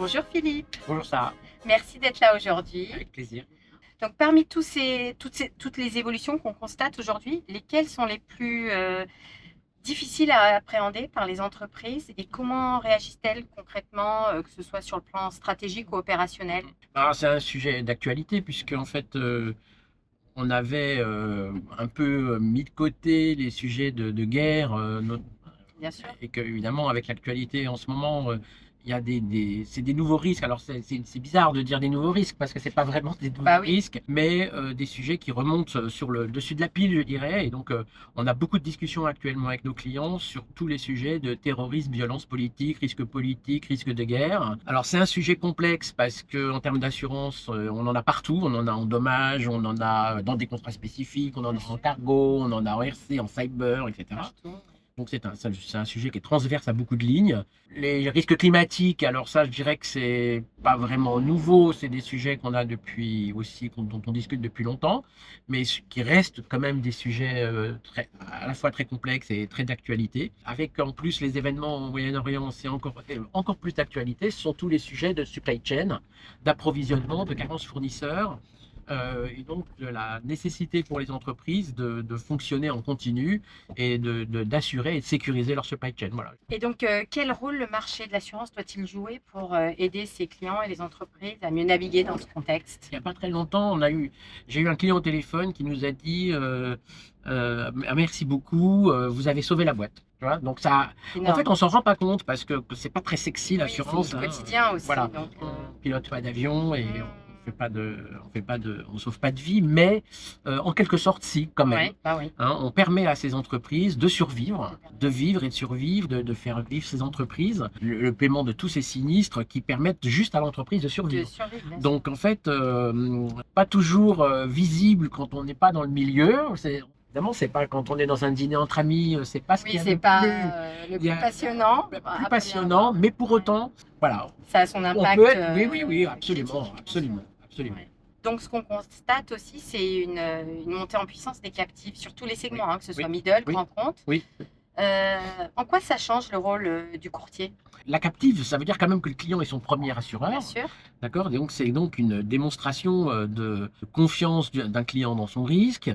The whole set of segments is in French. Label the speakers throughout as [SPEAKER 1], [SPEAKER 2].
[SPEAKER 1] Bonjour Philippe,
[SPEAKER 2] Bonjour Sarah,
[SPEAKER 1] merci d'être là aujourd'hui.
[SPEAKER 2] avec plaisir.
[SPEAKER 1] Donc parmi toutes les évolutions qu'on constate aujourd'hui, lesquelles sont les plus difficiles à appréhender par les entreprises et comment réagissent-elles concrètement, que ce soit sur le plan stratégique ou opérationnel?
[SPEAKER 2] Alors, c'est un sujet d'actualité puisque en fait on avait un peu mis de côté les sujets de guerre
[SPEAKER 1] Bien sûr.
[SPEAKER 2] et que évidemment avec l'actualité en ce moment il y a c'est des nouveaux risques. Alors c'est bizarre de dire des nouveaux risques parce que c'est pas vraiment des nouveaux
[SPEAKER 1] Bah oui,
[SPEAKER 2] risques, mais des sujets qui remontent sur le dessus de la pile, je dirais. Et donc on a beaucoup de discussions actuellement avec nos clients sur tous les sujets de terrorisme, violence politique, risque de guerre. Alors c'est un sujet complexe parce que en termes d'assurance, on en a partout. On en a en dommages, on en a dans des contrats spécifiques, on en a en cargo, on en a en RC, en cyber, etc.
[SPEAKER 1] partout.
[SPEAKER 2] Donc c'est un sujet qui est transverse à beaucoup de lignes. Les risques climatiques, alors ça je dirais que c'est pas vraiment nouveau, c'est des sujets qu'on a depuis aussi, dont on discute depuis longtemps, mais qui restent quand même des sujets à la fois très complexes et très d'actualité. Avec en plus les événements au Moyen-Orient, c'est encore plus d'actualité, ce sont tous les sujets de supply chain, d'approvisionnement, de carences fournisseurs, et donc de la nécessité pour les entreprises de fonctionner en continu et d'assurer et de sécuriser leur supply chain. Voilà.
[SPEAKER 1] Et donc, quel rôle le marché de l'assurance doit-il jouer pour aider ses clients et les entreprises à mieux naviguer dans ce contexte?
[SPEAKER 2] Il n'y a pas très longtemps, j'ai eu un client au téléphone qui nous a dit merci beaucoup, vous avez sauvé la boîte. Tu vois, donc ça, en fait, on s'en rend pas compte parce que c'est pas très sexy
[SPEAKER 1] Oui, c'est
[SPEAKER 2] l'assurance.
[SPEAKER 1] du quotidien aussi.
[SPEAKER 2] Voilà,
[SPEAKER 1] Donc,
[SPEAKER 2] on pilote pas d'avion et on sauve pas de vie, mais en quelque sorte, si, quand même.
[SPEAKER 1] ouais, bah oui.
[SPEAKER 2] Hein, on permet à ces entreprises de survivre, de vivre et de survivre, de faire vivre ces entreprises, le paiement de tous ces sinistres qui permettent juste à l'entreprise de
[SPEAKER 1] De
[SPEAKER 2] survivre.
[SPEAKER 1] survivre, bien sûr.
[SPEAKER 2] Donc en fait, pas toujours visible quand on n'est pas dans le milieu. Évidemment, c'est pas quand on est dans un dîner entre amis, c'est pas ce
[SPEAKER 1] Oui,
[SPEAKER 2] qu'il y a
[SPEAKER 1] c'est
[SPEAKER 2] de
[SPEAKER 1] pas
[SPEAKER 2] plus,
[SPEAKER 1] le
[SPEAKER 2] il
[SPEAKER 1] plus
[SPEAKER 2] y a
[SPEAKER 1] passionnant.
[SPEAKER 2] plus
[SPEAKER 1] Après,
[SPEAKER 2] passionnant, mais pour autant, voilà,
[SPEAKER 1] ça a son
[SPEAKER 2] on
[SPEAKER 1] impact
[SPEAKER 2] peut être, oui, absolument,
[SPEAKER 1] critique.
[SPEAKER 2] absolument, absolument.
[SPEAKER 1] Ouais. Donc, ce qu'on constate aussi, c'est une montée en puissance des captifs sur tous les
[SPEAKER 2] Oui,
[SPEAKER 1] segments, hein, que ce soit
[SPEAKER 2] oui,
[SPEAKER 1] middle,
[SPEAKER 2] oui,
[SPEAKER 1] grand compte.
[SPEAKER 2] oui.
[SPEAKER 1] En quoi ça change le rôle du courtier?
[SPEAKER 2] La captive, ça veut dire quand même que le client est son premier
[SPEAKER 1] Bien
[SPEAKER 2] assureur,
[SPEAKER 1] sûr.
[SPEAKER 2] d'accord? Et donc c'est donc une démonstration de confiance d'un client dans son risque.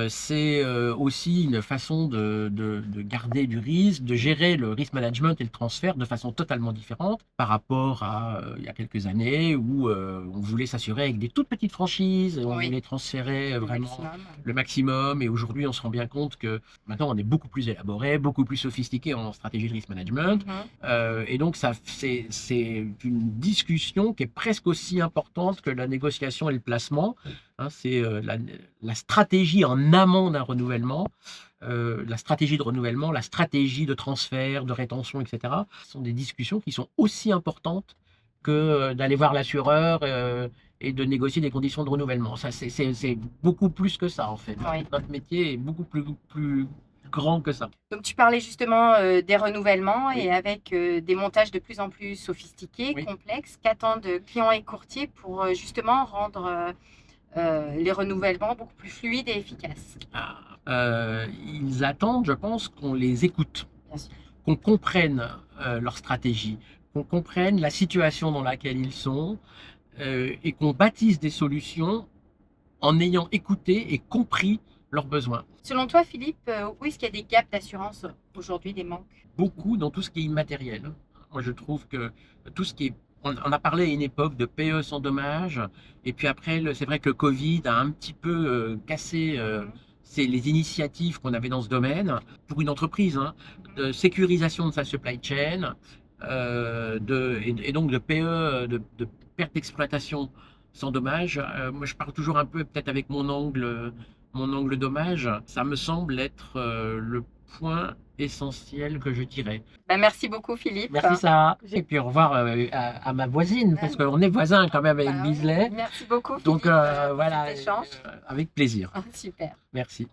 [SPEAKER 2] C'est aussi une façon de garder du risque, de gérer le risk management et le transfert de façon totalement différente par rapport à il y a quelques années où on voulait s'assurer avec des toutes petites franchises, on
[SPEAKER 1] Oui,
[SPEAKER 2] voulait transférer
[SPEAKER 1] le
[SPEAKER 2] vraiment
[SPEAKER 1] maximum.
[SPEAKER 2] le maximum. Et aujourd'hui, on se rend bien compte que maintenant, on est beaucoup plus élaboré, beaucoup plus sophistiqué en stratégie de risk management.
[SPEAKER 1] Mhm.
[SPEAKER 2] Et donc, c'est une discussion qui est presque aussi importante que la négociation et le placement. Hein, c'est la stratégie en amont d'un renouvellement, la stratégie de renouvellement, la stratégie de transfert, de rétention, etc. Ce sont des discussions qui sont aussi importantes que d'aller voir l'assureur et de négocier des conditions de renouvellement. Ça, c'est beaucoup plus que ça, en fait.
[SPEAKER 1] Oui.
[SPEAKER 2] Notre métier est beaucoup plus grand que ça.
[SPEAKER 1] Donc, tu parlais justement des renouvellements
[SPEAKER 2] Oui,
[SPEAKER 1] et avec des montages de plus en plus sophistiqués,
[SPEAKER 2] oui.
[SPEAKER 1] complexes, qu'attendent clients et courtiers pour justement rendre les renouvellements beaucoup plus fluides et efficaces?
[SPEAKER 2] Ah, ils attendent, je pense, qu'on les écoute,
[SPEAKER 1] Bien sûr.
[SPEAKER 2] qu'on comprenne leur stratégie, qu'on comprenne la situation dans laquelle ils sont et qu'on bâtisse des solutions en ayant écouté et compris leurs besoins.
[SPEAKER 1] Selon toi, Philippe, où est-ce qu'il y a des gaps d'assurance aujourd'hui, des manques?
[SPEAKER 2] Beaucoup dans tout ce qui est immatériel. Moi, je trouve que tout ce qui est. On a parlé à une époque de PE sans dommage, et puis après, c'est vrai que le Covid a un petit peu cassé
[SPEAKER 1] Mhm.
[SPEAKER 2] les initiatives qu'on avait dans ce domaine pour une entreprise, hein, de sécurisation de sa supply chain, et donc de PE, de perte d'exploitation sans dommage. Moi, je parle toujours un peu peut-être avec mon angle dommage. Ça me semble être le point essentiel que je dirais.
[SPEAKER 1] Ben, merci beaucoup, Philippe.
[SPEAKER 2] Merci Sarah. Et puis au revoir à ma voisine, parce qu'on est voisins quand même avec
[SPEAKER 1] Bah oui.
[SPEAKER 2] Bisley.
[SPEAKER 1] Merci beaucoup,
[SPEAKER 2] Donc
[SPEAKER 1] Philippe, pour
[SPEAKER 2] voilà,
[SPEAKER 1] cet échange.
[SPEAKER 2] avec plaisir.
[SPEAKER 1] Super.
[SPEAKER 2] Merci.